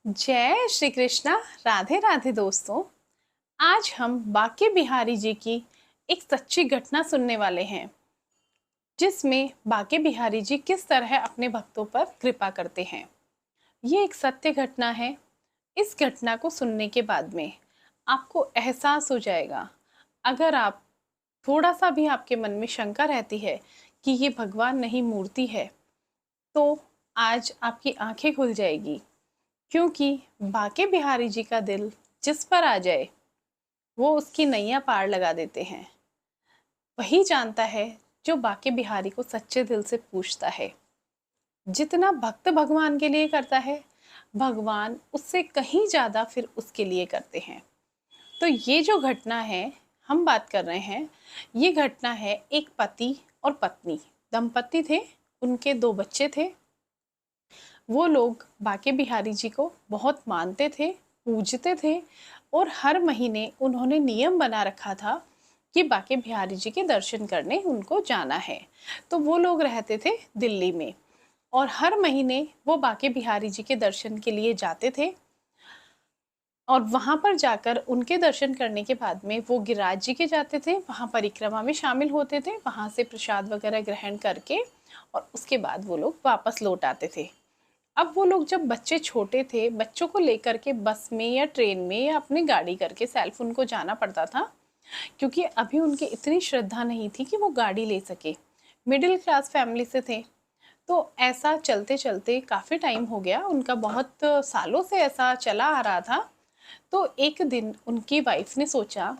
जय श्री कृष्णा। राधे राधे दोस्तों। आज हम बांके बिहारी जी की एक सच्ची घटना सुनने वाले हैं, जिसमें बांके बिहारी जी किस तरह अपने भक्तों पर कृपा करते हैं। ये एक सत्य घटना है। इस घटना को सुनने के बाद में आपको एहसास हो जाएगा, अगर आप थोड़ा सा भी आपके मन में शंका रहती है कि ये भगवान नहीं मूर्ति है, तो आज आपकी आंखें खुल जाएगी। क्योंकि बांके बिहारी जी का दिल जिस पर आ जाए वो उसकी नैया पार लगा देते हैं। वही जानता है जो बांके बिहारी को सच्चे दिल से पूछता है। जितना भक्त भगवान के लिए करता है, भगवान उससे कहीं ज्यादा फिर उसके लिए करते हैं। तो ये जो घटना है हम बात कर रहे हैं, ये घटना है एक पति और पत्नी दंपति थे। उनके दो बच्चे थे। वो लोग बांके बिहारी जी को बहुत मानते थे, पूजते थे, और हर महीने उन्होंने नियम बना रखा था कि बांके बिहारी जी के दर्शन करने उनको जाना है। तो वो लोग रहते थे दिल्ली में, और हर महीने वो बांके बिहारी जी के दर्शन के लिए जाते थे। और वहां पर जाकर उनके दर्शन करने के बाद में वो गिरिराज जी के जाते थे, वहां परिक्रमा में शामिल होते थे, वहां से प्रसाद वगैरह ग्रहण करके और उसके बाद वो लोग वापस लौट आते थे। अब वो लोग जब बच्चे छोटे थे, बच्चों को लेकर के बस में या ट्रेन में या अपनी गाड़ी करके सेल्फ उनको जाना पड़ता था, क्योंकि अभी उनकी इतनी श्रद्धा नहीं थी कि वो गाड़ी ले सके। मिडिल क्लास फैमिली से थे। तो ऐसा चलते चलते काफ़ी टाइम हो गया उनका, बहुत सालों से ऐसा चला आ रहा था। तो एक दिन उनकी वाइफ ने सोचा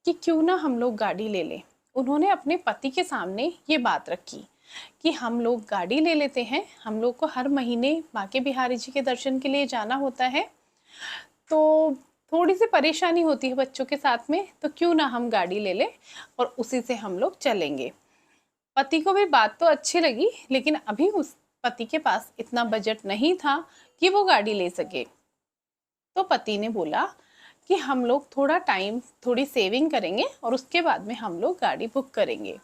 कि क्यों ना हम लोग गाड़ी ले लें। उन्होंने अपने पति के सामने ये बात रखी कि हम लोग गाड़ी ले लेते हैं, हम लोग को हर महीने बांके बिहारी जी के दर्शन के लिए जाना होता है, तो थोड़ी सी परेशानी होती है बच्चों के साथ में, तो क्यों ना हम गाड़ी ले लें और उसी से हम लोग चलेंगे। पति को भी बात तो अच्छी लगी, लेकिन अभी उस पति के पास इतना बजट नहीं था कि वो गाड़ी ले सके। तो पति ने बोला कि हम लोग थोड़ा टाइम, थोड़ी सेविंग करेंगे और उसके बाद में हम लोग गाड़ी बुक करेंगे।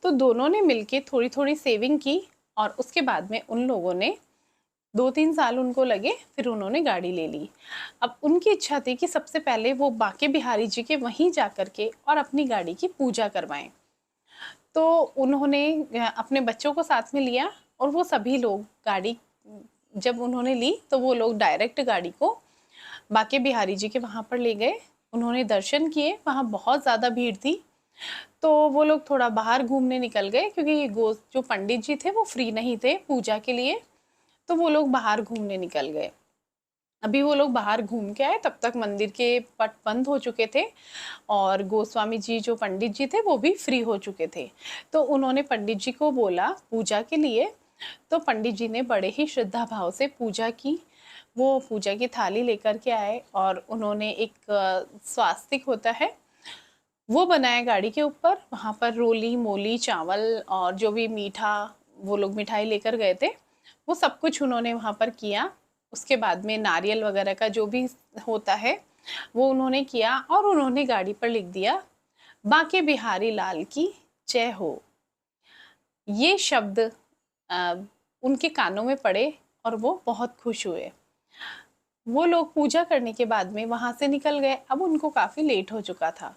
तो दोनों ने मिलके थोड़ी थोड़ी सेविंग की, और उसके बाद में उन लोगों ने 2-3 साल उनको लगे, फिर उन्होंने गाड़ी ले ली। अब उनकी इच्छा थी कि सबसे पहले वो बांके बिहारी जी के वहीं जा कर के और अपनी गाड़ी की पूजा करवाएं। तो उन्होंने अपने बच्चों को साथ में लिया, और वो सभी लोग गाड़ी जब उन्होंने ली तो वो लोग डायरेक्ट गाड़ी को बांके बिहारी जी के वहाँ पर ले गए। उन्होंने दर्शन किए, वहाँ बहुत ज़्यादा भीड़ थी। तो वो लोग थोड़ा बाहर घूमने निकल गए, क्योंकि जो पंडित जी थे वो फ्री नहीं थे पूजा के लिए। तो वो लोग बाहर घूमने निकल गए। अभी वो लोग बाहर घूम के आए, तब तक मंदिर के पट बंद हो चुके थे, और गोस्वामी जी जो पंडित जी थे वो भी फ्री हो चुके थे। तो उन्होंने पंडित जी को बोला पूजा के लिए। तो पंडित जी ने बड़े ही श्रद्धा भाव से पूजा की। वो पूजा की थाली लेकर के आए, और उन्होंने एक स्वास्तिक होता है वो बनाया गाड़ी के ऊपर। वहाँ पर रोली मोली चावल और जो भी मीठा वो लोग मिठाई लेकर गए थे, वो सब कुछ उन्होंने वहाँ पर किया। उसके बाद में नारियल वगैरह का जो भी होता है वो उन्होंने किया, और उन्होंने गाड़ी पर लिख दिया, बांके बिहारी लाल की जय हो। ये शब्द अ, उनके कानों में पड़े और वो बहुत खुश हुए। वो लोग पूजा करने के बाद में वहाँ से निकल गए। अब उनको काफ़ी लेट हो चुका था,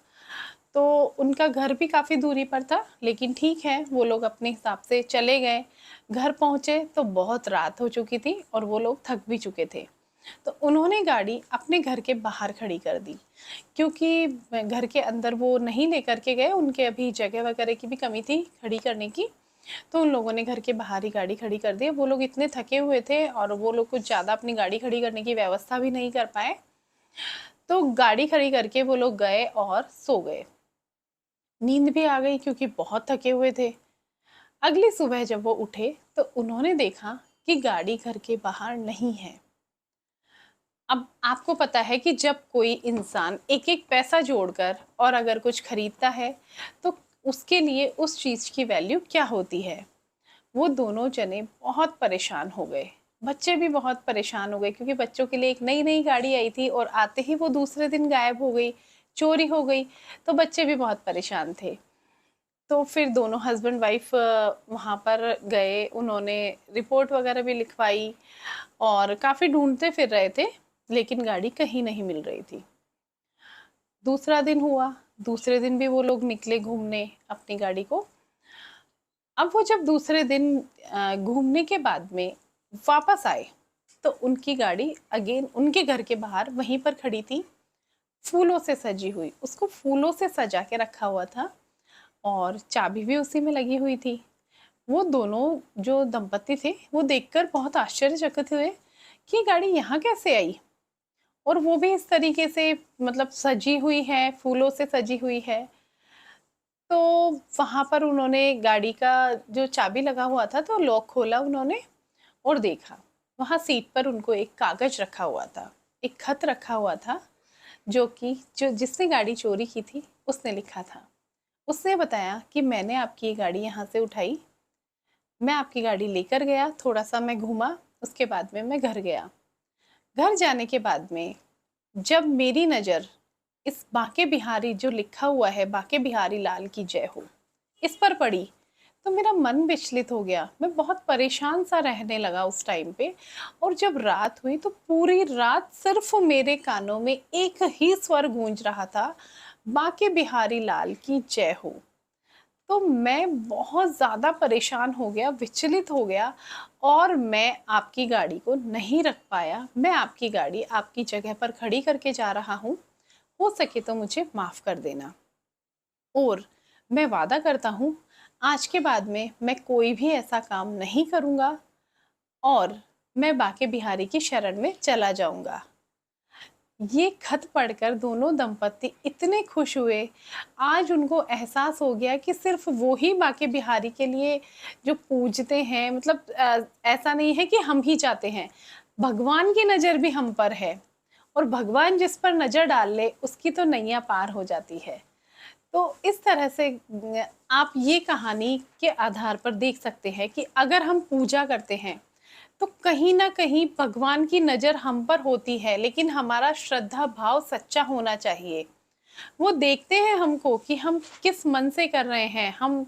तो उनका घर भी काफ़ी दूरी पर था, लेकिन ठीक है वो लोग अपने हिसाब से चले गए। घर पहुँचे तो बहुत रात हो चुकी थी और वो लोग थक भी चुके थे। तो उन्होंने गाड़ी अपने घर के बाहर खड़ी कर दी, क्योंकि घर के अंदर वो नहीं लेकर के गए, उनके अभी जगह वगैरह की भी कमी थी खड़ी करने की। तो उन लोगों ने घर के बाहर ही गाड़ी खड़ी कर दी। वो लोग इतने थके हुए थे और वो लोग कुछ ज़्यादा अपनी गाड़ी खड़ी करने की व्यवस्था भी नहीं कर पाए। तो गाड़ी खड़ी करके वो लोग गए और सो गए। नींद भी आ गई क्योंकि बहुत थके हुए थे। अगली सुबह जब वो उठे तो उन्होंने देखा कि गाड़ी घर के बाहर नहीं है। अब आपको पता है कि जब कोई इंसान एक एक पैसा जोड़कर और अगर कुछ खरीदता है, तो उसके लिए उस चीज़ की वैल्यू क्या होती है। वो दोनों जने बहुत परेशान हो गए। बच्चे भी बहुत परेशान हो गए, क्योंकि बच्चों के लिए एक नई नई गाड़ी आई थी और आते ही वो दूसरे दिन गायब हो गई, चोरी हो गई। तो बच्चे भी बहुत परेशान थे। तो फिर दोनों हस्बैंड वाइफ वहाँ पर गए, उन्होंने रिपोर्ट वगैरह भी लिखवाई और काफ़ी ढूंढते फिर रहे थे, लेकिन गाड़ी कहीं नहीं मिल रही थी। दूसरा दिन हुआ, दूसरे दिन भी वो लोग निकले घूमने अपनी गाड़ी को। अब वो जब दूसरे दिन घूमने के बाद में वापस आए तो उनकी गाड़ी अगेन उनके घर के बाहर वहीं पर खड़ी थी, फूलों से सजी हुई, उसको फूलों से सजा के रखा हुआ था और चाबी भी उसी में लगी हुई थी। वो दोनों जो दंपति थे वो देखकर बहुत आश्चर्यचकित हुए कि ये गाड़ी यहाँ कैसे आई, और वो भी इस तरीके से मतलब सजी हुई है, फूलों से सजी हुई है। तो वहाँ पर उन्होंने गाड़ी का जो चाबी लगा हुआ था तो लॉक खोला उन्होंने और देखा, वहाँ सीट पर उनको एक कागज रखा हुआ था, एक खत रखा हुआ था जो जिसने गाड़ी चोरी की थी उसने लिखा था। उसने बताया कि मैंने आपकी ये गाड़ी यहाँ से उठाई, मैं आपकी गाड़ी लेकर गया, थोड़ा सा मैं घूमा, उसके बाद में मैं घर गया। घर जाने के बाद में जब मेरी नज़र इस बांके बिहारी जो लिखा हुआ है बांके बिहारी लाल की जय हो इस पर पड़ी तो मेरा मन विचलित हो गया, मैं बहुत परेशान सा रहने लगा उस टाइम पे। और जब रात हुई तो पूरी रात सिर्फ मेरे कानों में एक ही स्वर गूंज रहा था, बांके बिहारी लाल की जय हो। तो मैं बहुत ज़्यादा परेशान हो गया, विचलित हो गया और मैं आपकी गाड़ी को नहीं रख पाया। मैं आपकी गाड़ी आपकी जगह पर खड़ी करके जा रहा हूँ, हो सके तो मुझे माफ़ कर देना और मैं वादा करता हूँ आज के बाद में मैं कोई भी ऐसा काम नहीं करूँगा और मैं बांके बिहारी की शरण में चला जाऊँगा। ये खत पढ़कर दोनों दंपति इतने खुश हुए, आज उनको एहसास हो गया कि सिर्फ वो ही बांके बिहारी के लिए जो पूजते हैं, मतलब ऐसा नहीं है कि हम ही चाहते हैं, भगवान की नज़र भी हम पर है और भगवान जिस पर नज़र डाल ले उसकी तो नैया पार हो जाती है। तो इस तरह से आप ये कहानी के आधार पर देख सकते हैं कि अगर हम पूजा करते हैं तो कहीं ना कहीं भगवान की नज़र हम पर होती है, लेकिन हमारा श्रद्धा भाव सच्चा होना चाहिए। वो देखते हैं हमको कि हम किस मन से कर रहे हैं, हम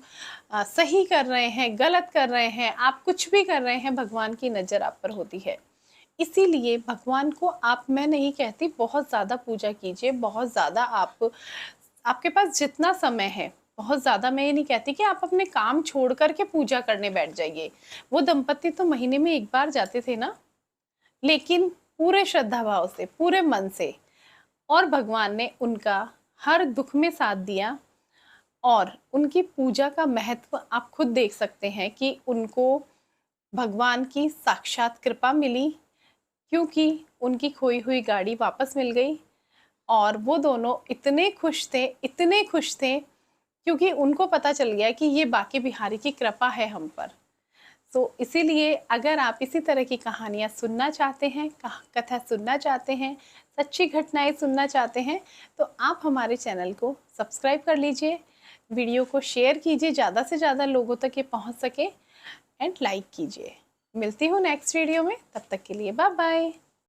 सही कर रहे हैं, गलत कर रहे हैं, आप कुछ भी कर रहे हैं, भगवान की नज़र आप पर होती है। इसीलिए भगवान को आप, मैं नहीं कहती बहुत ज़्यादा पूजा कीजिए, बहुत ज़्यादा आपके पास जितना समय है, बहुत ज़्यादा मैं ये नहीं कहती कि आप अपने काम छोड़ कर के पूजा करने बैठ जाइए। वो दंपति तो महीने में एक बार जाते थे ना, लेकिन पूरे श्रद्धा भाव से, पूरे मन से, और भगवान ने उनका हर दुख में साथ दिया। और उनकी पूजा का महत्व आप खुद देख सकते हैं कि उनको भगवान की साक्षात कृपा मिली, क्योंकि उनकी खोई हुई गाड़ी वापस मिल गई और वो दोनों इतने खुश थे, इतने खुश थे, क्योंकि उनको पता चल गया कि ये बांके बिहारी की कृपा है हम पर। तो इसीलिए अगर आप इसी तरह की कहानियाँ सुनना चाहते हैं, कथा सुनना चाहते हैं, सच्ची घटनाएं सुनना चाहते हैं, तो आप हमारे चैनल को सब्सक्राइब कर लीजिए, वीडियो को शेयर कीजिए, ज़्यादा से ज़्यादा लोगों तक ये पहुँच सके, एंड लाइक कीजिए। मिलती हूँ नेक्स्ट वीडियो में, तब तक के लिए बाय बाय।